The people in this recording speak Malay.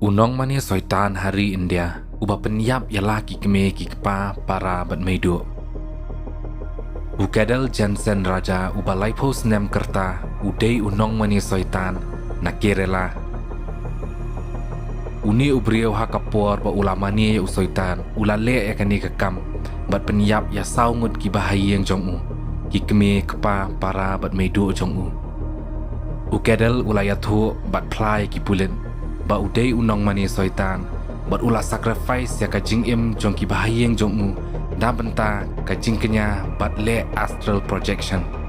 Unong mani soitan hari India ubah penyap ialah ki keme ki kepa para bat meiduk. Ukadal Jansen Raja ubah laipos nem kerta udai unong mani soitan nakirela. Uni ubriau hakapor ba ulamani ya usoitan ulale ya kani kekam bat penyap ya saungut ki bahayang jongu ki keme kepa para bat meiduk jongu. Ukadal ulayatu bat plai ki pulen ba udai unong mani soitan bat ulah sacrifice ya kajing im jong ki bahayang jongu da benta kajing kenya bat le astral projection.